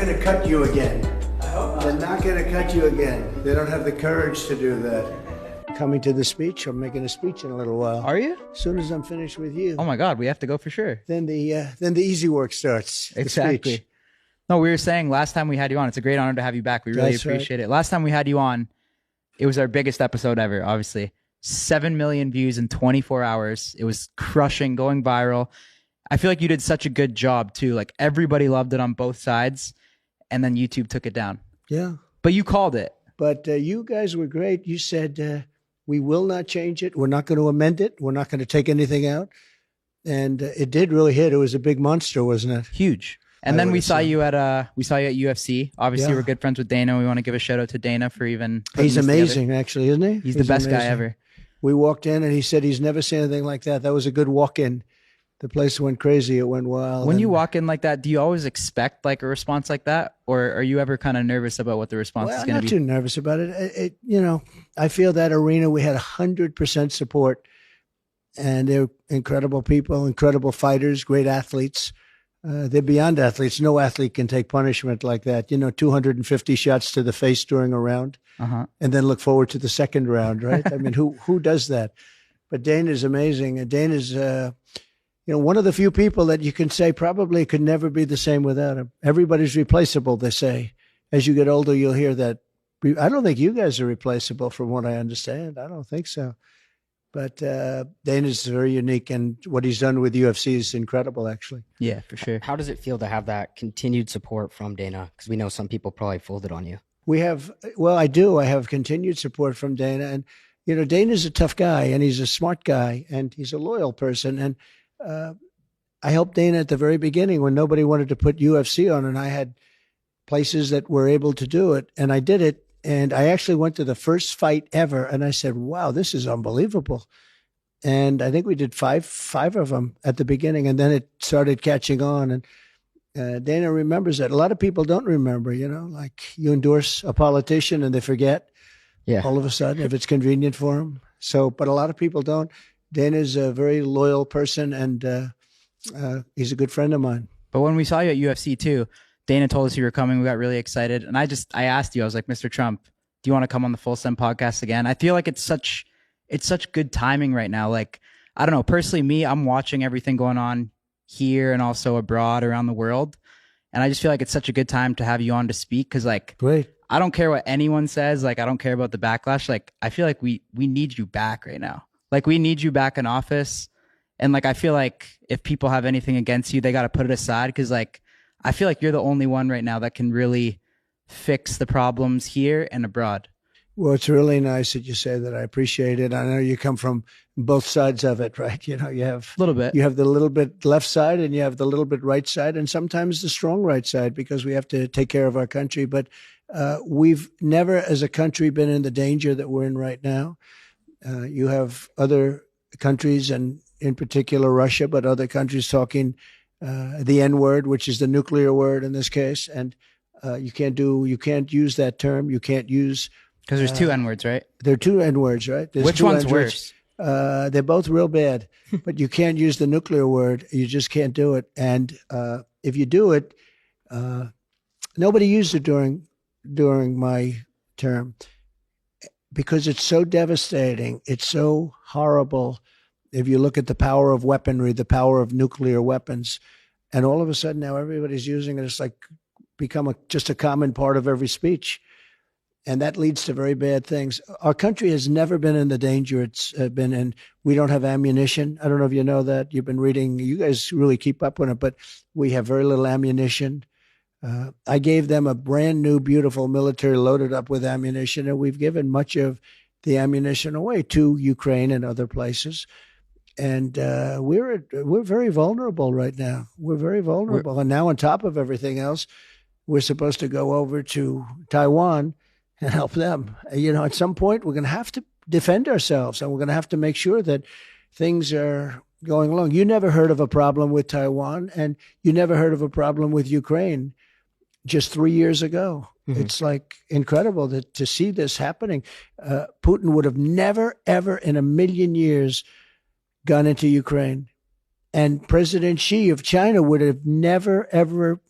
going to cut you again. I hope not. They're not going to cut you again. They don't have the courage to do that. Coming to the speech, I'm making a speech in a little while. Are you? As soon as I'm finished with you. Oh my God, we have to go for sure. Then the easy work starts. Exactly. No, we were saying last time we had you on, it's a great honor to have you back. We really appreciate it. Last time we had you on, it was our biggest episode ever, obviously. 7 million views in 24 hours. It was crushing, going viral. I feel like you did such a good job too. Like everybody loved it on both sides, and then YouTube took it down. Yeah. But you called it. But you guys were great. You said, we will not change it. We're not going to amend it. We're not going to take anything out. And it did really hit. It was a big monster, wasn't it? Huge. And then we saw you at UFC. Obviously, we're good friends with Dana. We want to give a shout out to Dana for even. He's amazing, actually, isn't he? He's the best guy ever. We walked in and he said he's never seen anything like that. That was a good walk-in. The place went crazy. It went wild. When you walk in like that, do you always expect like a response like that, or are you ever kind of nervous about what the response is going to be? I'm not too nervous about it. I feel that arena, we had 100% support, and they're incredible people, incredible fighters, great athletes. They're beyond athletes. No athlete can take punishment like that. 250 shots to the face during a round, and then look forward to the second round, right? I mean, who does that? But Dana's amazing, and Dana's one of the few people that you can say probably could never be the same without him. Everybody's replaceable, they say. As you get older, you'll hear that. I don't think you guys are replaceable from what I understand. I don't think so. But Dana's very unique, and what he's done with UFC is incredible, actually. Yeah, for sure. How does it feel to have that continued support from Dana? Because we know some people probably folded on you. I do. I have continued support from Dana. And, Dana's a tough guy, and he's a smart guy, and he's a loyal person. And I helped Dana at the very beginning when nobody wanted to put UFC on, and I had places that were able to do it, and I did it. And I actually went to the first fight ever, and I said, wow, this is unbelievable. And I think we did five of them at the beginning, and then it started catching on. And Dana remembers that. A lot of people don't remember, like you endorse a politician and they forget all of a sudden if it's convenient for them. But a lot of people don't. Dana's a very loyal person, and he's a good friend of mine. But when we saw you at UFC too, Dana told us you were coming. We got really excited. And I asked you, I was like, Mr. Trump, do you want to come on the Full Send podcast again? I feel like it's such good timing right now. Like, I don't know, personally, me, I'm watching everything going on here and also abroad around the world. And I just feel like it's such a good time to have you on to speak. Cause like, great. I don't care what anyone says. Like, I don't care about the backlash. Like, I feel like we need you back right now. Like, we need you back in office. And like, I feel like if people have anything against you, they got to put it aside. Cause like, I feel like you're the only one right now that can really fix the problems here and abroad. Well, it's really nice that you say that. I appreciate it. I know you come from both sides of it, right? You have a little bit. You have the little bit left side and you have the little bit right side, and sometimes the strong right side, because we have to take care of our country. But we've never as a country been in the danger that we're in right now. You have other countries, and in particular Russia, but other countries talking the N word, which is the nuclear word in this case. And you can't use that term. You can't use, because there's two N words, right? There are two N words, right? There's Which one's worse? They're both real bad, but you can't use the nuclear word. You just can't do it. And if you do it, nobody used it during my term, because it's so devastating. It's so horrible. If you look at the power of weaponry, the power of nuclear weapons, and all of a sudden now everybody's using it. It's like become just a common part of every speech. And that leads to very bad things. Our country has never been in the danger it's been in. We don't have ammunition. I don't know if you know that. You've been reading. You guys really keep up on it, but we have very little ammunition. I gave them a brand new, beautiful military loaded up with ammunition, and we've given much of the ammunition away to Ukraine and other places. And we're very vulnerable right now. We're very vulnerable. And now on top of everything else, we're supposed to go over to Taiwan and help them. At some point, we're going to have to defend ourselves, and we're going to have to make sure that things are going along. You never heard of a problem with Taiwan, and you never heard of a problem with Ukraine just 3 years ago. Mm-hmm. It's like incredible to see this happening. Putin would have never, ever in a million years gone into Ukraine. And President Xi of China would have never, ever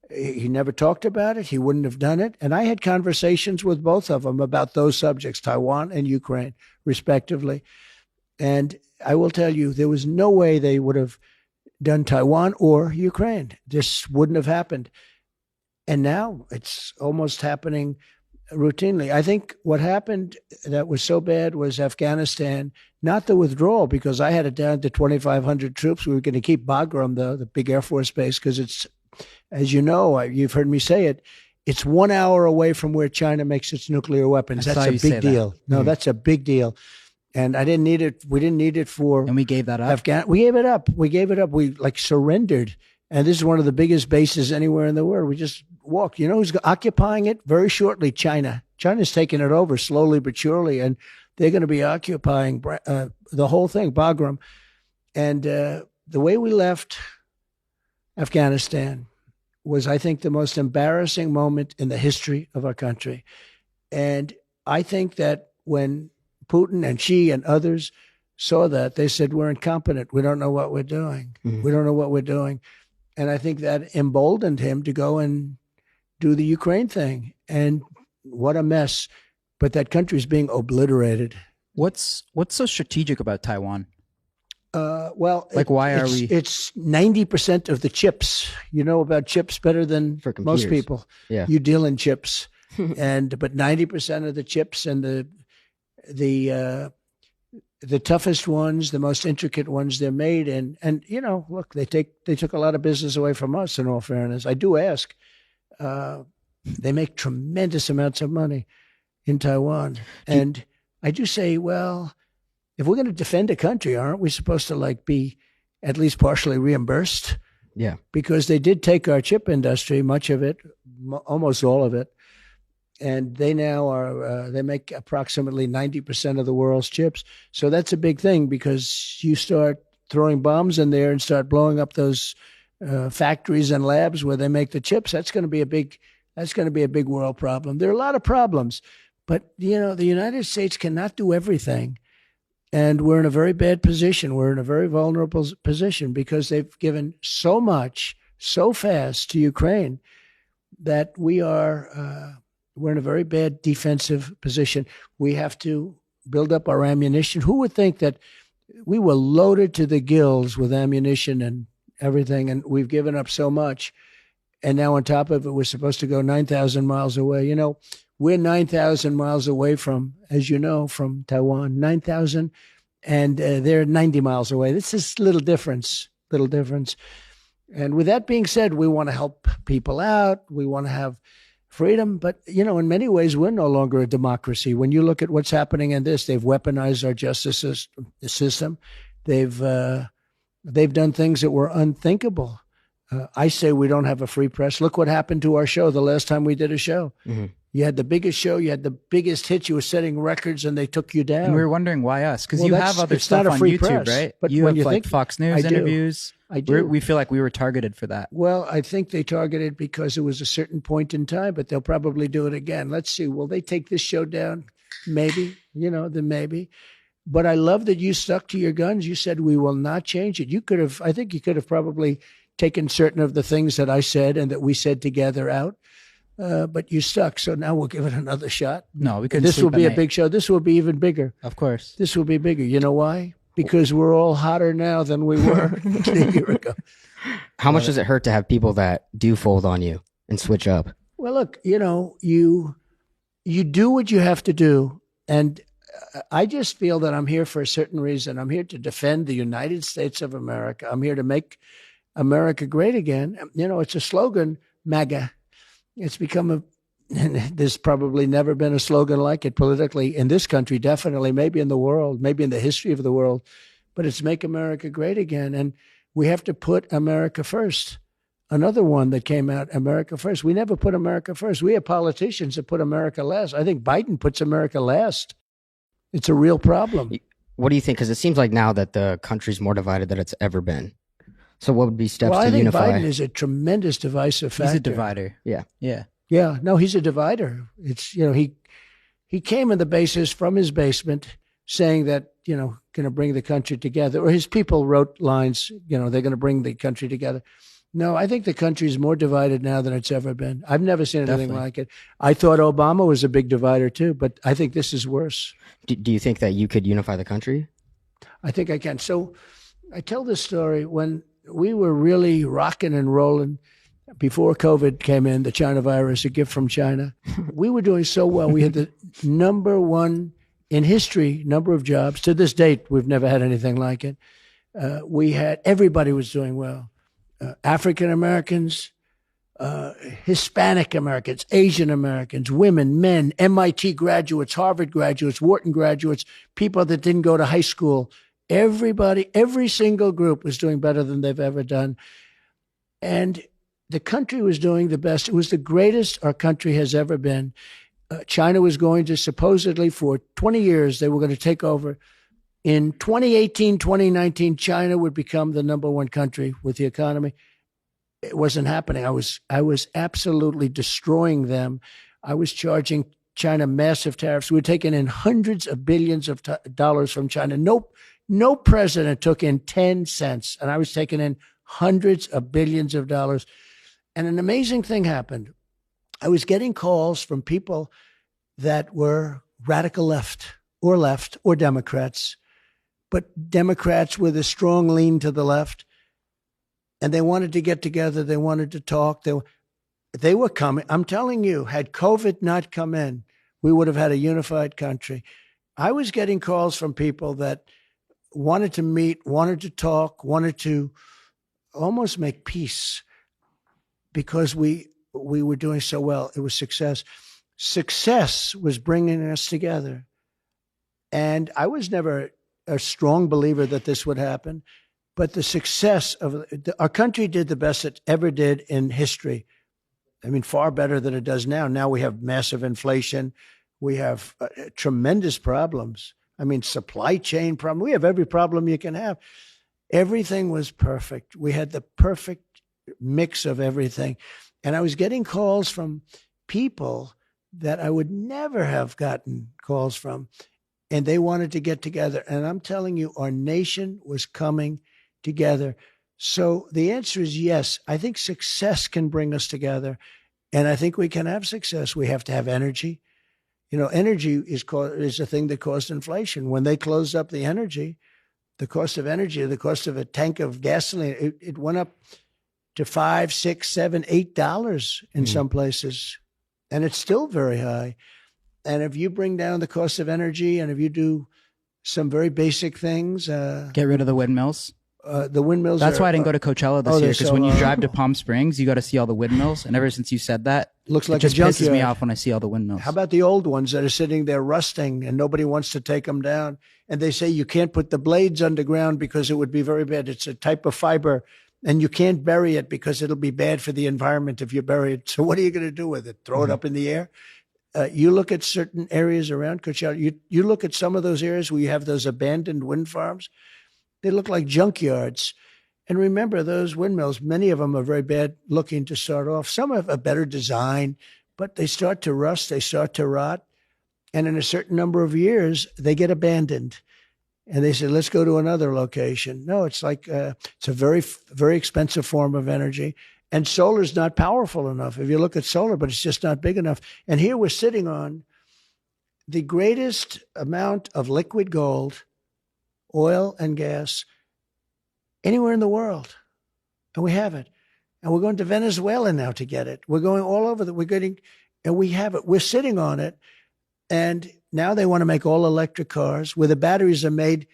He never talked about it. He wouldn't have done it. And I had conversations with both of them about those subjects, Taiwan and Ukraine, respectively. And I will tell you, there was no way they would have done Taiwan or Ukraine. This wouldn't have happened. And now it's almost happening routinely. I think what happened that was so bad was Afghanistan, not the withdrawal, because I had it down to 2,500 troops. We were going to keep Bagram, the big Air Force base, because it's, as you know, you've heard me say it, it's 1 hour away from where China makes its nuclear weapons. That's a big deal. No, that's a big deal. And I didn't need it. We didn't need it for. And we gave that up. We gave it up. We gave it up. We like surrendered. And this is one of the biggest bases anywhere in the world. We just walked. You know who's occupying it very shortly? China. China's taking it over slowly but surely, and they're going to be occupying the whole thing, Bagram. And the way we left Afghanistan was, I think, the most embarrassing moment in the history of our country. And I think that when Putin and Xi and others saw that, they said, we're incompetent. We don't know what we're doing. Mm-hmm. We don't know what we're doing. And I think that emboldened him to go and do the Ukraine thing. And what a mess. But that country is being obliterated. What's so strategic about Taiwan? Well, like, why are we? It's 90% of the chips. You know about chips better than most people. Yeah. You deal in chips. But 90% of the chips and the toughest ones, the most intricate ones, they're made in. And you know, look, they took a lot of business away from us. In all fairness, I do ask. They make tremendous amounts of money in Taiwan, and I do say, well, if we're going to defend a country, aren't we supposed to be at least partially reimbursed? Yeah, because they did take our chip industry, much of it, almost all of it. And they now are, they make approximately 90% of the world's chips. So that's a big thing, because you start throwing bombs in there and start blowing up those factories and labs where they make the chips. That's going to be a big world problem. There are a lot of problems, but you know, the United States cannot do everything. And we're in a very bad position. We're in a very vulnerable position because they've given so much so fast to Ukraine that we're in a very bad defensive position. We have to build up our ammunition. Who would think that we were loaded to the gills with ammunition and everything, and we've given up so much. And now on top of it, we're supposed to go 9,000 miles away. You know, we're 9,000 miles away from, as you know, from Taiwan, 9,000, and they're 90 miles away. This is little difference. And with that being said, we want to help people out. We want to have freedom. But, you know, in many ways, we're no longer a democracy. When you look at what's happening in this, they've weaponized our justice system. They've done things that were unthinkable. I say we don't have a free press. Look what happened to our show the last time we did a show. Mm-hmm. You had the biggest show, you had the biggest hits, you were setting records, and they took you down. And we were wondering why us, because you have other stuff on YouTube, press, right? But you have like Fox News interviews. I do. We feel like we were targeted for that. Well, I think they targeted because it was a certain point in time, but they'll probably do it again. Let's see. Will they take this show down? Maybe. You know, then maybe. But I love that you stuck to your guns. You said we will not change it. I think you could have probably taken certain of the things that I said and that we said together out. But you stuck, so now we'll give it another shot. No, we couldn't. This will be a big show. This will be even bigger. Of course. This will be bigger. You know why? Because we're all hotter now than we were a year ago. How much does it hurt to have people that do fold on you and switch up? Well, look, you know, you do what you have to do. And I just feel that I'm here for a certain reason. I'm here to defend the United States of America. I'm here to make America great again. You know, it's a slogan, MAGA. It's become there's probably never been a slogan like it politically in this country, definitely, maybe in the world, maybe in the history of the world, but it's make America great again. And we have to put America first. Another one that came out, America first. We never put America first. We have politicians that put America last. I think Biden puts America last. It's a real problem. What do you think? Because it seems like now that the country's more divided than it's ever been. So what would be steps to unify? I think Biden is a tremendous divisive factor. He's a divider. Yeah. Yeah. No, he's a divider. It's, you know, he came in the basis from his basement saying that, you know, going to bring the country together, or his people wrote lines, you know, they're going to bring the country together. No, I think the country's more divided now than it's ever been. I've never seen anything Definitely. like it. I thought Obama was a big divider too, but I think this is worse. Do you think that you could unify the country? I think I can. So I tell this story when we were really rocking and rolling before COVID came in, the China virus, a gift from China. We were doing so well. We had the number one in history number of jobs. To this date, we've never had anything like it. Everybody was doing well. African Americans, Hispanic Americans, Asian Americans, women, men, MIT graduates, Harvard graduates, Wharton graduates, people that didn't go to high school. Everybody, every single group was doing better than they've ever done. And the country was doing the best. It was the greatest our country has ever been. China was going to supposedly for 20 years, they were going to take over. In 2018, 2019, China would become the number one country with the economy. It wasn't happening. I was absolutely destroying them. I was charging China massive tariffs. We were taking in hundreds of billions of dollars from China. No president took in 10 cents, and I was taking in hundreds of billions of dollars. And an amazing thing happened. I was getting calls from people that were radical left or Democrats, but Democrats with a strong lean to the left. And they wanted to get together. They wanted to talk. They were coming. I'm telling you, had COVID not come in, we would have had a unified country. I was getting calls from people that wanted to meet, wanted to talk, wanted to almost make peace because we were doing so well. It was success. Success was bringing us together. And I was never a strong believer that this would happen. But the success of our country did the best it ever did in history. I mean, far better than it does now. Now we have massive inflation. We have tremendous problems. I mean, supply chain problem. We have every problem you can have. Everything was perfect. We had the perfect mix of everything. And I was getting calls from people that I would never have gotten calls from. And they wanted to get together. And I'm telling you, our nation was coming together. So the answer is yes. I think success can bring us together. And I think we can have success. We have to have energy. You know, energy is a thing that caused inflation. When they closed up the energy, the cost of energy, the cost of a tank of gasoline, it went up to $5, $6, $7, $8 in some places. And it's still very high. And if you bring down the cost of energy and if you do some very basic things, Get rid of the windmills. The windmills. That's why I didn't go to Coachella this year, they're because so when you low. drive to Palm Springs, you got to see all the windmills. And ever since you said that, Looks it like just a pisses me junkyard. off when I see all the windmills. How about the old ones that are sitting there rusting and nobody wants to take them down? And they say you can't put the blades underground because it would be very bad. It's a type of fiber and you can't bury it because it'll be bad for the environment if you bury it. So what are you going to do with it? Throw it up in the air? You look at certain areas around Coachella. You look at some of those areas where you have those abandoned wind farms. They look like junkyards. And remember, those windmills, many of them are very bad looking to start off. Some have a better design, but they start to rust, they start to rot. And in a certain number of years, they get abandoned. And they say, let's go to another location. No, it's like it's a very, very expensive form of energy. And solar is not powerful enough. If you look at solar, but it's just not big enough. And here we're sitting on the greatest amount of liquid gold, oil and gas anywhere in the world. And we have it. And we're going to Venezuela now to get it. We're going all over and we have it. We're sitting on it. And now they want to make all electric cars where the batteries are made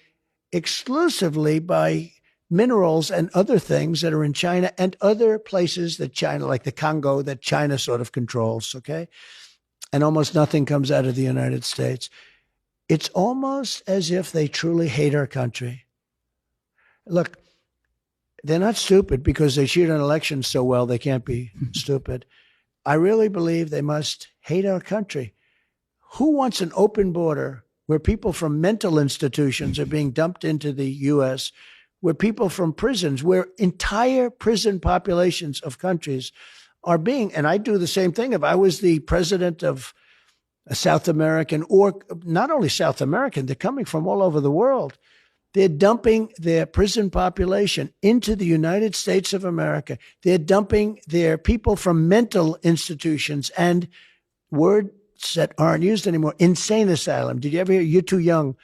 exclusively by minerals and other things that are in China and other places that China, like the Congo, that China sort of controls, okay? And almost nothing comes out of the United States. It's almost as if they truly hate our country. Look, they're not stupid because they cheat on elections so well, they can't be stupid. I really believe they must hate our country. Who wants an open border where people from mental institutions are being dumped into the U.S., where people from prisons, where entire prison populations of countries are being, and I do the same thing. If I was the president of a South American, or not only South American, they're coming from all over the world. They're dumping their prison population into the United States of America. They're dumping their people from mental institutions and words that aren't used anymore. Insane asylum. Did you ever hear? You're too young.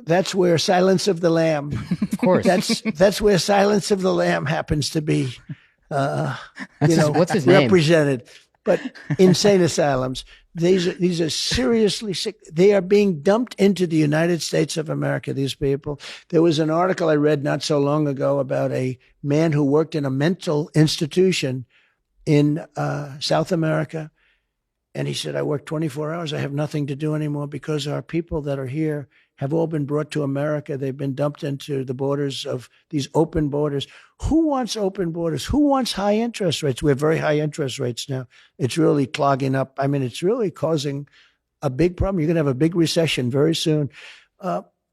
That's where Silence of the Lamb. Of course. That's where Silence of the Lamb happens to be. What's his name? Represented. But insane asylums. These are seriously sick. They are being dumped into the United States of America, these people. There was an article I read not so long ago about a man who worked in a mental institution in South America. And he said, I work 24 hours. I have nothing to do anymore because our people that are here have all been brought to America. They've been dumped into the borders of these open borders. Who wants open borders? Who wants high interest rates? We have very high interest rates now. It's really clogging up. I mean, it's really causing a big problem. You're going to have a big recession very soon.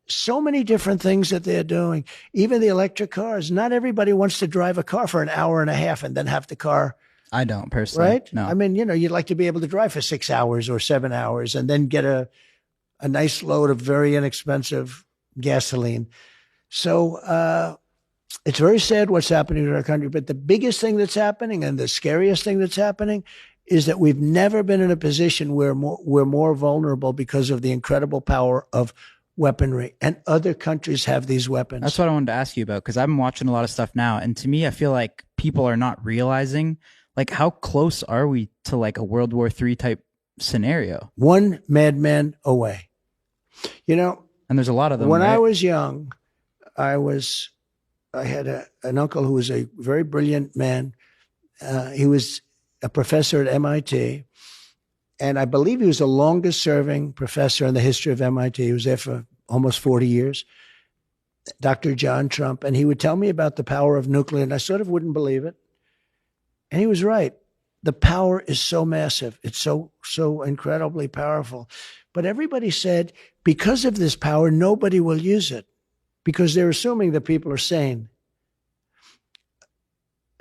So many different things that they're doing. Even the electric cars. Not everybody wants to drive a car for an hour and a half and then have the car. I don't personally. Right? No. I mean, you'd like to be able to drive for 6 hours or 7 hours and then get a nice load of very inexpensive gasoline. So it's very sad what's happening in our country. But the biggest thing that's happening and the scariest thing that's happening is that we've never been in a position where we're more vulnerable because of the incredible power of weaponry. And other countries have these weapons. That's what I wanted to ask you about, because I'm watching a lot of stuff now. And to me, I feel like people are not realizing, like, how close are we to like a World War III type scenario? One madman away. And there's a lot of them. When right? I was young, I had an uncle who was a very brilliant man. He was a professor at MIT. And I believe he was the longest serving professor in the history of MIT. He was there for almost 40 years. Dr. John Trump. And he would tell me about the power of nuclear, and I sort of wouldn't believe it. And he was right. The power is so massive. It's so incredibly powerful. But everybody said, because of this power, nobody will use it, because they're assuming that people are sane.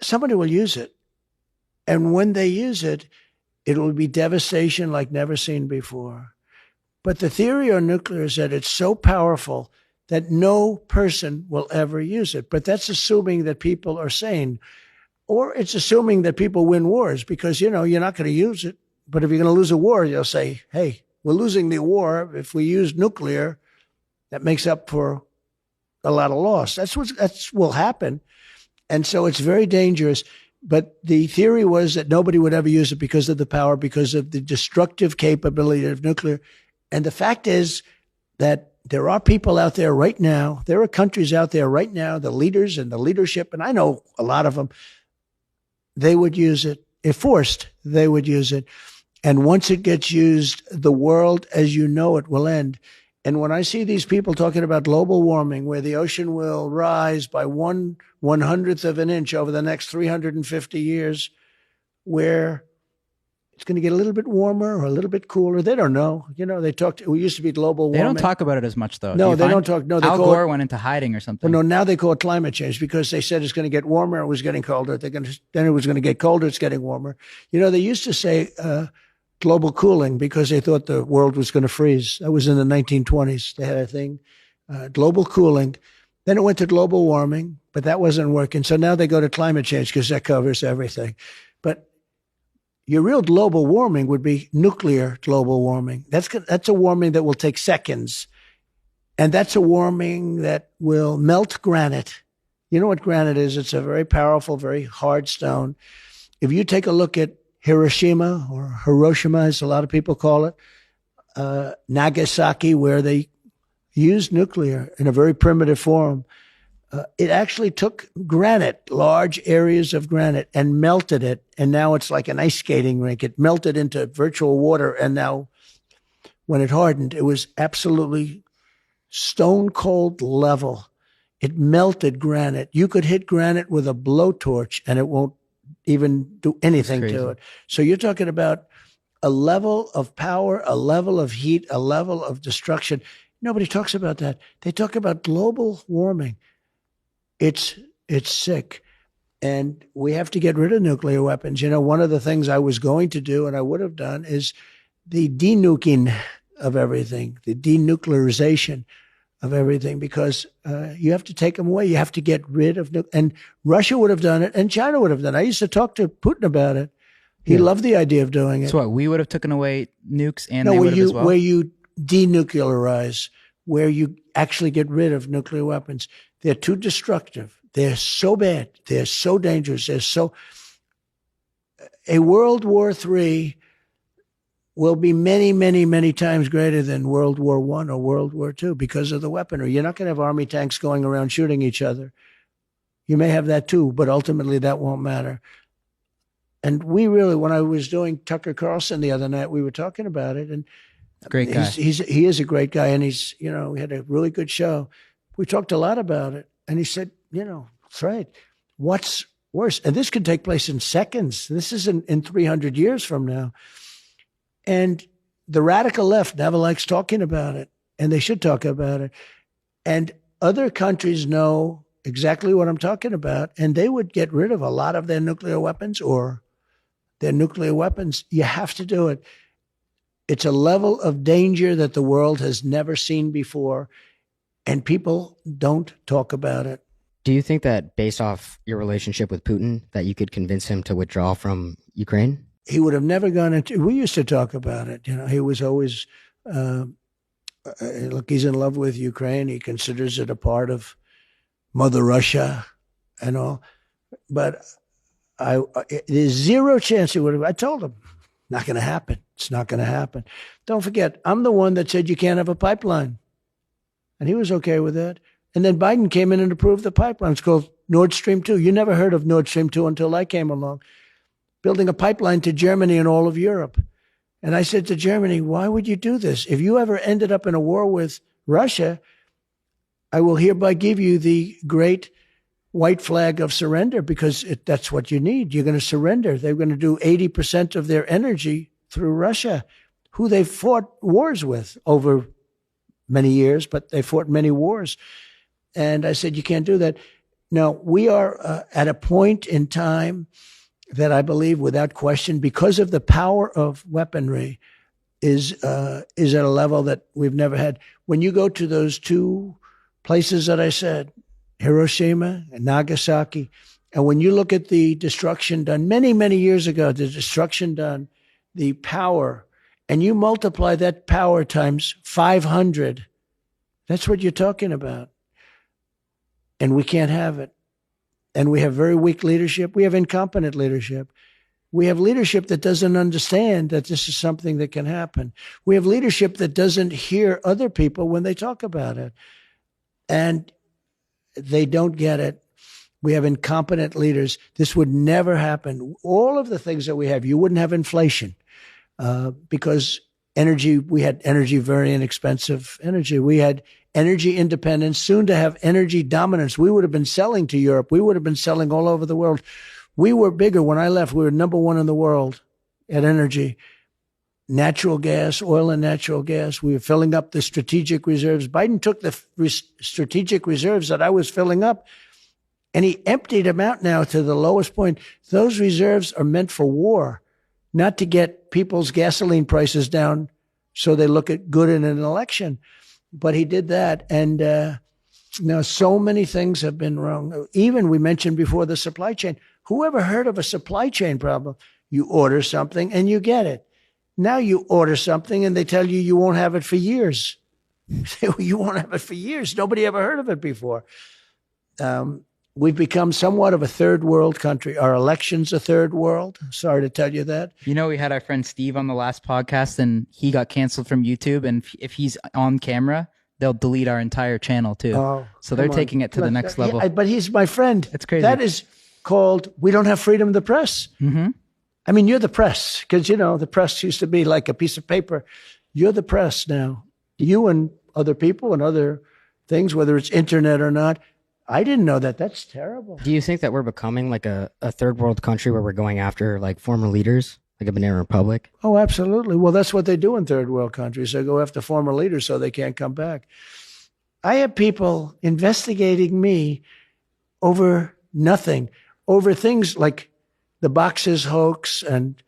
Somebody will use it. And when they use it, it will be devastation like never seen before. But the theory on nuclear is that it's so powerful that no person will ever use it. But that's assuming that people are sane. Or it's assuming that people win wars, because, you're not going to use it. But if you're going to lose a war, you'll say, hey, we're losing the war. If we use nuclear, that makes up for a lot of loss. That's what will happen. And so it's very dangerous. But the theory was that nobody would ever use it because of the power, because of the destructive capability of nuclear. And the fact is that there are people out there right now, there are countries out there right now, the leaders and the leadership, and I know a lot of them, they would use it. If forced, they would use it. And once it gets used, the world as you know it will end. And when I see these people talking about global warming, where the ocean will rise by 1/100th of an inch over the next 350 years, where it's going to get a little bit warmer or a little bit cooler. They don't know. We used to be global warming. They don't talk about it as much, though. No, they don't talk. No, Al Gore went into hiding or something. Well, no, now they call it climate change, because they said it's going to get warmer. It was getting colder. Then it was going to get colder. It's getting warmer. They used to say global cooling because they thought the world was going to freeze. That was in the 1920s. They had a thing, global cooling. Then it went to global warming, but that wasn't working. So now they go to climate change because that covers everything. But your real global warming would be nuclear global warming. That's a warming that will take seconds. And that's a warming that will melt granite. You know what granite is? It's a very powerful, very hard stone. If you take a look at Hiroshima, or Hiroshima, as a lot of people call it, Nagasaki, where they used nuclear in a very primitive form, it actually took granite, large areas of granite, and melted it. And now it's like an ice skating rink. It melted into virtual water. And now when it hardened, it was absolutely stone cold level. It melted granite. You could hit granite with a blowtorch and it won't even do anything to it. So you're talking about a level of power, a level of heat, a level of destruction. Nobody talks about that. They talk about global warming. It's sick. And we have to get rid of nuclear weapons. One of the things I was going to do, and I would have done, is the denuking of everything, the denuclearization. of everything because you have to take them away. You have to get rid of and Russia would have done it and China would have done it. I used to talk to Putin about it. He loved the idea of doing it. So what, we would have taken away nukes and they would have as well? Where you denuclearize, where you actually get rid of nuclear weapons. They're too destructive. They're so bad. They're so dangerous. A World War III will be many, many, many times greater than World War I or World War II because of the weaponry. You're not going to have army tanks going around shooting each other. You may have that too, but ultimately that won't matter. And we really, when I was doing Tucker Carlson the other night, we were talking about it. And great guy. He is a great guy. And he's, we had a really good show. We talked a lot about it. And he said, that's right. What's worse? And this could take place in seconds. This isn't in 300 years from now. And the radical left never likes talking about it. And they should talk about it. And other countries know exactly what I'm talking about. And they would get rid of a lot of their nuclear weapons or their nuclear weapons. You have to do it. It's a level of danger that the world has never seen before, and people don't talk about it. Do you think that based off your relationship with Putin, that you could convince him to withdraw from Ukraine? He would have never gone into, we used to talk about it. He was always, look, he's in love with Ukraine. He considers it a part of Mother Russia and all. But there's zero chance it would have. I told him, not going to happen. It's not going to happen. Don't forget, I'm the one that said you can't have a pipeline. And he was okay with that. And then Biden came in and approved the pipeline. It's called Nord Stream 2. You never heard of Nord Stream 2 until I came along. Building a pipeline to Germany and all of Europe. And I said to Germany, why would you do this? If you ever ended up in a war with Russia, I will hereby give you the great white flag of surrender because that's what you need. You're going to surrender. They're going to do 80% of their energy through Russia, who they fought wars with over many years, but they fought many wars. And I said, you can't do that. Now, we are at a point in time that I believe without question, because of the power of weaponry, is at a level that we've never had. When you go to those two places that I said, Hiroshima and Nagasaki, and when you look at the destruction done many, many years ago, the destruction done, the power, and you multiply that power times 500, that's what you're talking about. And we can't have it. And we have very weak leadership. We have incompetent leadership. We have leadership that doesn't understand that this is something that can happen. We have leadership that doesn't hear other people when they talk about it. And they don't get it. We have incompetent leaders. This would never happen. All of the things that we have, you wouldn't have inflation because energy, we had energy, very inexpensive energy. We had energy independence, soon to have energy dominance. We would have been selling to Europe. We would have been selling all over the world. We were bigger when I left. We were number one in the world at energy. Natural gas, oil and natural gas. We were filling up the strategic reserves. Biden took the strategic reserves that I was filling up and he emptied them out now to the lowest point. Those reserves are meant for war, not to get people's gasoline prices down so they look at good in an election. But he did that. And now so many things have been wrong. Even we mentioned before the supply chain. Who ever heard of a supply chain problem? You order something and you get it. Now you order something and they tell you you won't have it for years. You won't have it for years. Nobody ever heard of it before. We've become somewhat of a third world country. Our election's a third world. Sorry to tell you that. We had our friend Steve on the last podcast and he got canceled from YouTube. And if he's on camera, they'll delete our entire channel too. Oh, so they're taking it to the next level. Yeah, but he's my friend. It's crazy. That is called, we don't have freedom of the press. Mm-hmm. I mean, you're the press because, the press used to be like a piece of paper. You're the press now. You and other people and other things, whether it's internet or not. I didn't know that. That's terrible. Do you think that we're becoming like a third world country where we're going after like former leaders, like a Banana Republic? Oh, absolutely. Well, that's what they do in third world countries. They go after former leaders so they can't come back. I have people investigating me over nothing, over things like the boxes hoax and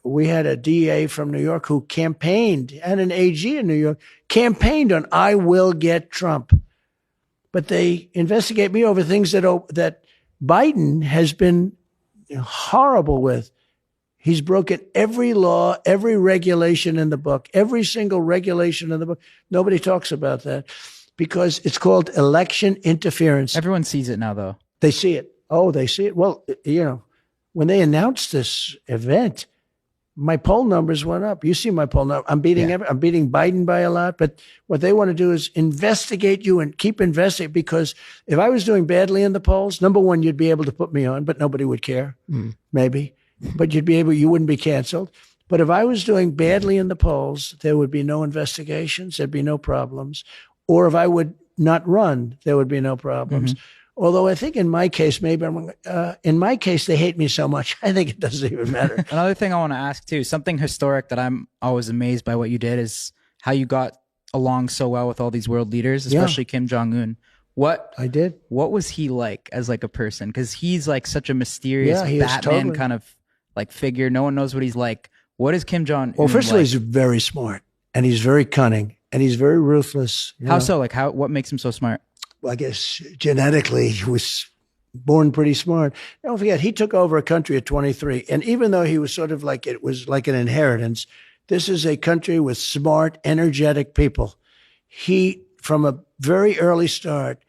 we had a DA from New York who campaigned, and an AG in New York campaigned on "I will get Trump," but they investigate me over things that Biden has been horrible with. He's broken every law, every regulation in the book, every single regulation in the book. Nobody talks about that because it's called election interference. Everyone sees it now, though. They see it. Oh, they see it. Well, when they announced this event, my poll numbers went up. You see my poll number. I'm beating Biden by a lot, but what they want to do is investigate you and keep investigating, because if I was doing badly in the polls, number one, you'd be able to put me on, but nobody would care. Maybe. But you wouldn't be canceled. But if I was doing badly in the polls, there would be no investigations. There'd be no problems. Or if I would not run, there would be no problems. Although I think in my case, they hate me so much, I think it doesn't even matter. Another thing I want to ask too, something historic that I'm always amazed by what you did, is how you got along so well with all these world leaders, especially Kim Jong-un. What was he like as like a person? Because he's like such a mysterious Batman kind of like figure. No one knows what he's like. What is Kim Jong-un? Well, first of all, he's very smart, and he's very cunning, and he's very ruthless. How so? Like what makes him so smart? Well, I guess genetically he was born pretty smart. Don't forget, he took over a country at 23. And even though he was sort of like, it was like an inheritance, this is a country with smart, energetic people. He, from a very early start,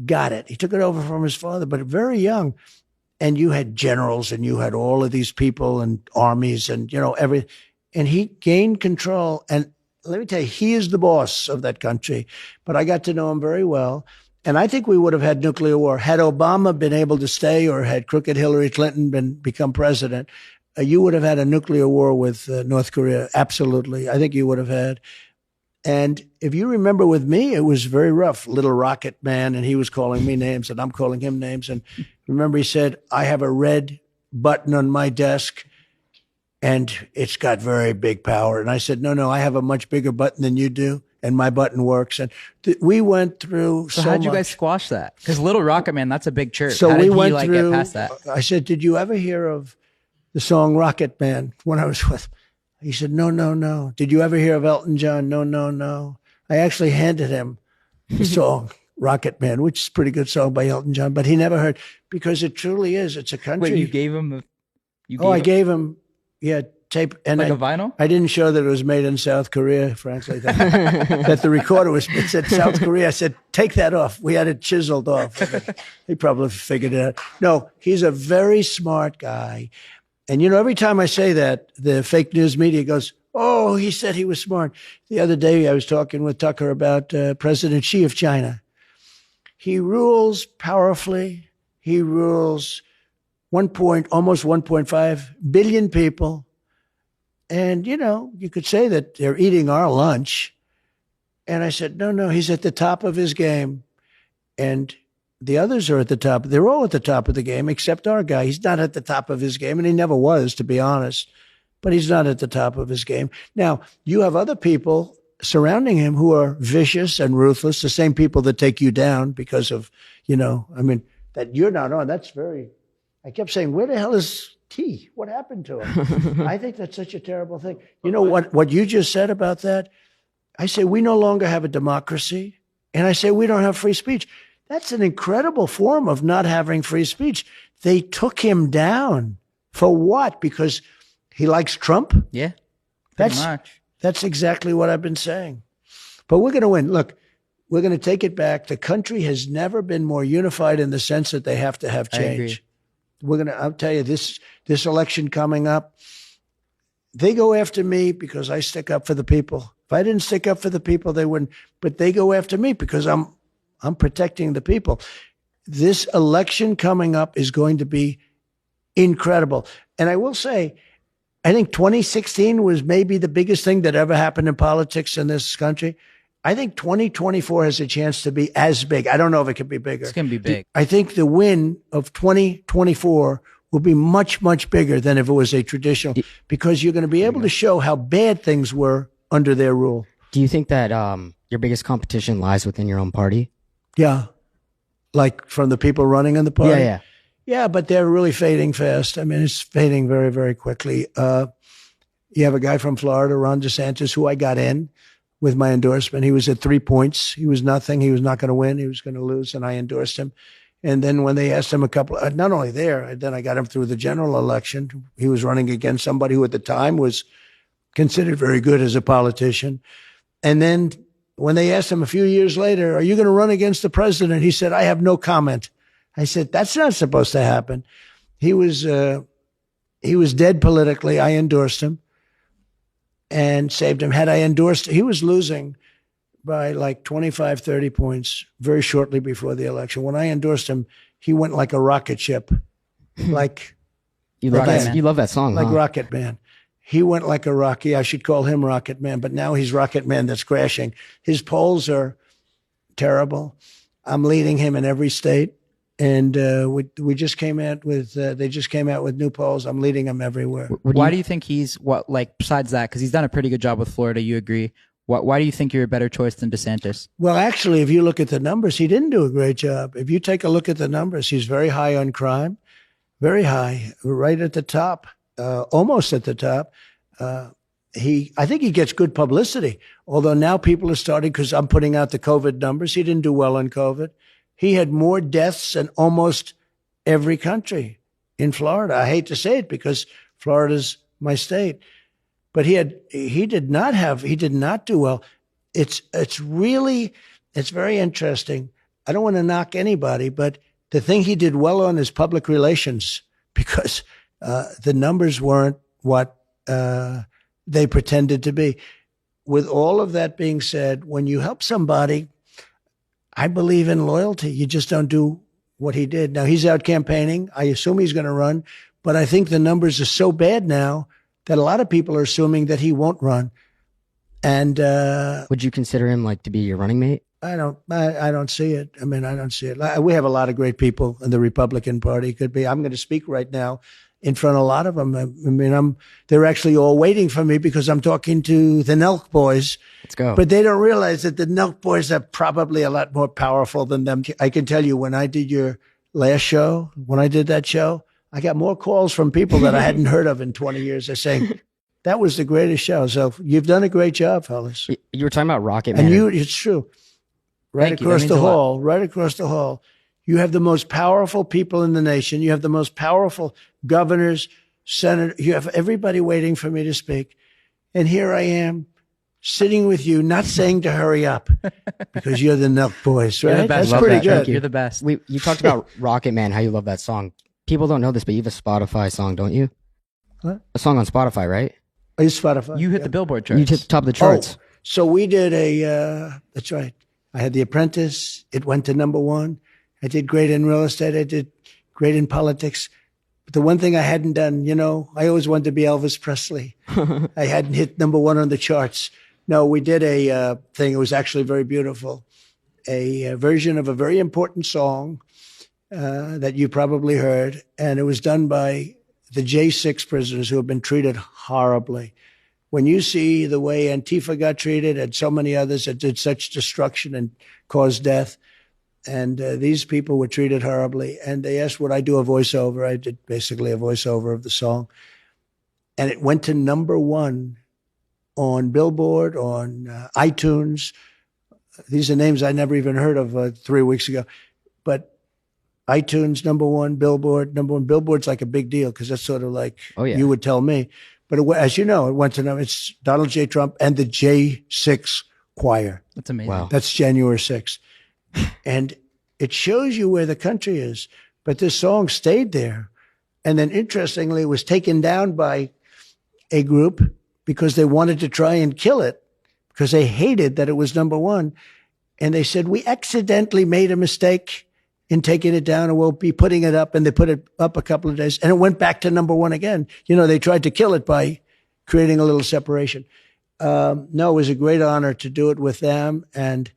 got it. He took it over from his father, but very young. And you had generals, and you had all of these people and armies and, and he gained control. And let me tell you, he is the boss of that country. But I got to know him very well. And I think we would have had nuclear war. Had Obama been able to stay, or had crooked Hillary Clinton become president, you would have had a nuclear war with North Korea. Absolutely. I think you would have had. And if you remember with me, it was very rough. Little Rocket Man, and he was calling me names, and I'm calling him names. And remember, he said, I have a red button on my desk, and it's got very big power. And I said, no, I have a much bigger button than you do, and my button works. And we went through so how'd you much. guys squash that? Because Little Rocket Man, that's a big church. So how did we he went like through, get past that? I said, did you ever hear of the song Rocket Man when I was with? He said, no. Did you ever hear of Elton John? No. I actually handed him the song Rocket Man, which is a pretty good song by Elton John, but he never heard, because it truly is. It's a country. Wait, you gave him I gave him, tape. And like a vinyl? I didn't show that it was made in South Korea, frankly. That the recorder it said South Korea. I said, take that off. We had it chiseled off. He probably figured it out. No, he's a very smart guy. And, every time I say that, the fake news media goes, oh, he said he was smart. The other day I was talking with Tucker about President Xi of China. He rules powerfully. He rules almost 1.5 billion people. And, you could say that they're eating our lunch. And I said, no, he's at the top of his game. And the others are at the top. They're all at the top of the game, except our guy. He's not at the top of his game, and he never was, to be honest. But he's not at the top of his game. Now, you have other people surrounding him who are vicious and ruthless, the same people that take you down because of, that you're not on. That's I kept saying, where the hell is T? What happened to him? I think that's such a terrible thing. You know what you just said about that? I say, we no longer have a democracy. And I say, we don't have free speech. That's an incredible form of not having free speech. They took him down. For what? Because he likes Trump? Yeah, pretty much. That's exactly what I've been saying. But we're going to win. Look, we're going to take it back. The country has never been more unified in the sense that they have to have change. I'll tell you, this election coming up, they go after me because I stick up for the people. If I didn't stick up for the people, they wouldn't. But they go after me because I'm protecting the people. This election coming up is going to be incredible. And I will say, I think 2016 was maybe the biggest thing that ever happened in politics in this country. I think 2024 has a chance to be as big. I don't know if it can be bigger. It's going to be big. I think the win of 2024 will be much, much bigger than if it was a traditional, because you're going to be able to show how bad things were under their rule. Do you think that your biggest competition lies within your own party? Yeah. Like from the people running in the party? Yeah. Yeah, but they're really fading fast. I mean, it's fading very, very quickly. You have a guy from Florida, Ron DeSantis, who I got in with my endorsement. He was at 3 points. He was nothing. He was not going to win. He was going to lose, and I endorsed him. And then when they asked him not only there, then I got him through the general election. He was running against somebody who at the time was considered very good as a politician. And then when they asked him a few years later, are you going to run against the president? He said, I have no comment. I said, that's not supposed to happen. He was dead politically. I endorsed him and saved him. Had I endorsed, he was losing by like 25, 30 points very shortly before the election. When I endorsed him, he went like a rocket ship, like you love that song, like huh? Rocket Man. He went like a rocky. I should call him Rocket Man, but now he's Rocket Man that's crashing. His polls are terrible. I'm leading him in every state, and we just came out with they just came out with new polls. I'm leading him everywhere. Why do you think he's besides that? Because he's done a pretty good job with Florida. You agree? Why do you think you're a better choice than DeSantis? Well, actually, if you look at the numbers, he didn't do a great job. If you take a look at the numbers, he's very high on crime, very high, right at the top, almost at the top. I think he gets good publicity, although now people are starting, because I'm putting out the COVID numbers. He didn't do well on COVID. He had more deaths than almost every country in Florida. I hate to say it because Florida's my state. But he did not do well. It's very interesting. I don't want to knock anybody, but the thing he did well on is public relations, because the numbers weren't what they pretended to be. With all of that being said, when you help somebody, I believe in loyalty. You just don't do what he did. Now he's out campaigning. I assume he's going to run, but I think the numbers are so bad now that a lot of people are assuming that he won't run. And would you consider him like to be your running mate? I don't see it. I mean, I don't see it. We have a lot of great people in the Republican Party. I'm going to speak right now in front of a lot of them. I mean, they're actually all waiting for me because I'm talking to the Nelk boys. Let's go. But they don't realize that the Nelk boys are probably a lot more powerful than them. I can tell you, when I did your last show, when I did that show, I got more calls from people that I hadn't heard of in 20 years. They're saying, that was the greatest show. So you've done a great job, fellas. You were talking about Rocket Man. And it's true. Right across the hall, you have the most powerful people in the nation. You have the most powerful governors, senators. You have everybody waiting for me to speak. And here I am sitting with you, not saying to hurry up because you're the Nelk boys, right? That's pretty good. You're the best. You talked about Rocket Man, how you love that song. People don't know this, but you have a Spotify song, don't you? What? A song on Spotify, right? Oh, it's Spotify. You hit the Billboard charts. You hit the top of the charts. Oh, so we did that's right. I had The Apprentice. It went to #1. I did great in real estate. I did great in politics. But the one thing I hadn't done, I always wanted to be Elvis Presley. I hadn't hit #1 on the charts. No, we did a thing. It was actually very beautiful. A version of a very important song that you probably heard. And it was done by the J6 prisoners who have been treated horribly. When you see the way Antifa got treated and so many others that did such destruction and caused death, and these people were treated horribly, and they asked would I do a voiceover. I did basically a voiceover of the song, and it went to #1 on Billboard, on iTunes. These are names I never even heard of 3 weeks ago, but iTunes #1, Billboard #1. Billboard's like a big deal because that's sort of like you would tell me. But as you know, it went to it's Donald J. Trump and the J6 choir. That's amazing. Wow. That's January 6th. And it shows you where the country is. But this song stayed there. And then interestingly, it was taken down by a group because they wanted to try and kill it because they hated that it was #1. And they said, we accidentally made a mistake in taking it down, and we'll be putting it up. And they put it up a couple of days, and it went back to #1 again. They tried to kill it by creating a little separation. No, it was a great honor to do it with them, and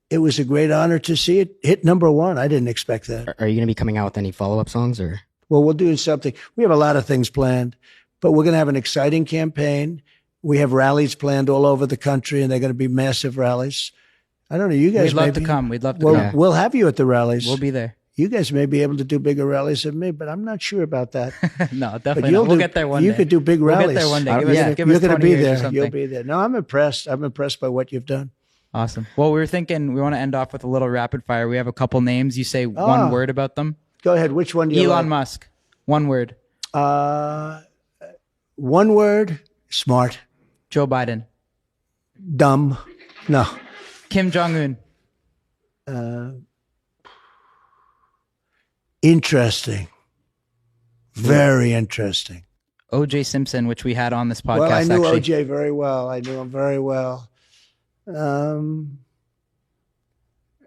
it was a great honor to see it hit #1. I didn't expect that. Are you going to be coming out with any follow-up songs, or? Well, we'll do something. We have a lot of things planned, but we're going to have an exciting campaign. We have rallies planned all over the country, and they're going to be massive rallies. I don't know. You guys We'd love to come. We'd love to come. We'll have you at the rallies. We'll be there. you guys may be able to do bigger rallies than me, but I'm not sure about that. No, But definitely not. We'll get there one day. You could do big We'll rallies. get there one day. Give You're us going to 20 be years or there. something. You'll be there. No, I'm impressed. I'm impressed by what you've done. Awesome. Well, we were thinking we want to end off with a little rapid fire. We have a couple names. You say one word about them. Go ahead. Which one do you Elon like? Musk. One word. One word, smart. Joe Biden. Dumb. No. Kim Jong-un. Interesting. Very interesting. O.J. Simpson, which we had on this podcast. Well, I knew actually. O.J. very well. I knew him very well.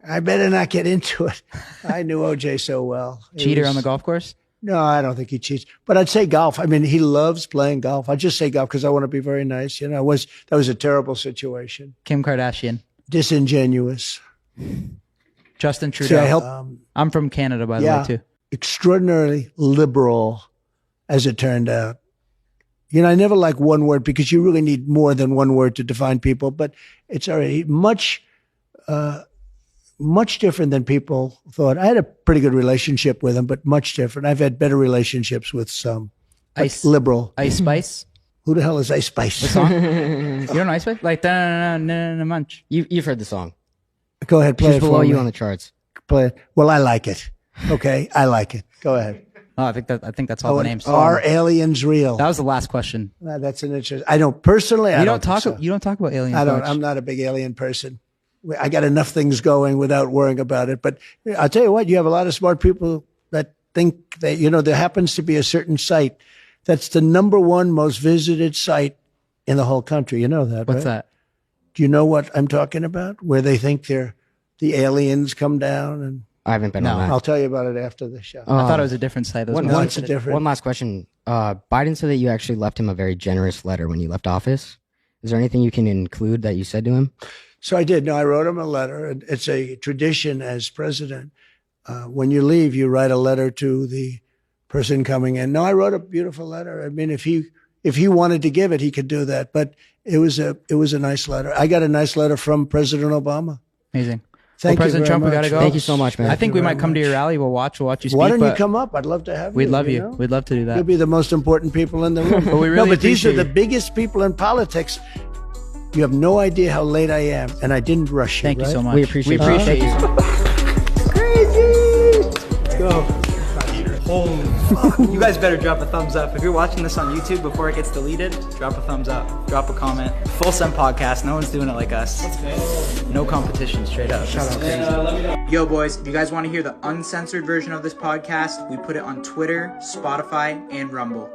I better not get into it. I knew O.J. so well. Cheater on the golf course? No, I don't think he cheats. But I'd say golf. I mean, he loves playing golf. I just say golf because I want to be very nice. You know, that was a terrible situation. Kim Kardashian. Disingenuous. Justin Trudeau. See, I help. I'm from Canada, by the way, too. Extraordinarily liberal, as it turned out. You know, I never like one word because you really need more than one word to define people, but it's already much different than people thought. I had a pretty good relationship with him, but much different. I've had better relationships with some. Liberal. Ice Spice? Who the hell is Ice Spice? The song? You don't know Ice Spice? Like, munch. You've heard the song. Go ahead, play She's it for below me. you on the charts. Play it. Well, I like it. Okay, I like it. Go ahead. Oh, I think that's all the names. Are aliens real? That was the last question. That's an interesting. I don't personally. You don't talk about aliens. I don't. much. I'm not a big alien person. I got enough things going without worrying about it. But I'll tell you what, you have a lot of smart people that think that, you know, there happens to be a certain site that's the #1 most visited site in the whole country. You know that, What's right? that? Do you know what I'm talking about? Where they think the aliens come down, and I haven't been on that. I'll tell you about it after the show. I thought it was a different site. One last question. Biden said that you actually left him a very generous letter when you left office. Is there anything you can include that you said to him? So I did. No, I wrote him a letter. It's a tradition as president. When you leave, you write a letter to the person coming in. No, I wrote a beautiful letter. I mean, if he wanted to give it, he could do that. But it was a nice letter. I got a nice letter from President Obama. Amazing. Thank you President very Trump, much. we gotta go. Thank you so much, man. I think we might come to much. your rally. We'll watch you speak. Why don't you but come up? I'd love to have you. We'd love you. know? We'd love to do that. You'll be the most important people in the room. But we really but these are appreciate the you. biggest people in politics. You have no idea how late I am, and I didn't rush you. Thank you right? so much. We appreciate you. Thank you. Crazy. Let's go. Holy fuck. You guys better drop a thumbs up. If you're watching this on YouTube before it gets deleted, drop a thumbs up. Drop a comment. Full Send Podcast. No one's doing it like us. No competition, straight up. This is crazy. Yo, boys, if you guys want to hear the uncensored version of this podcast, we put it on Twitter, Spotify, and Rumble.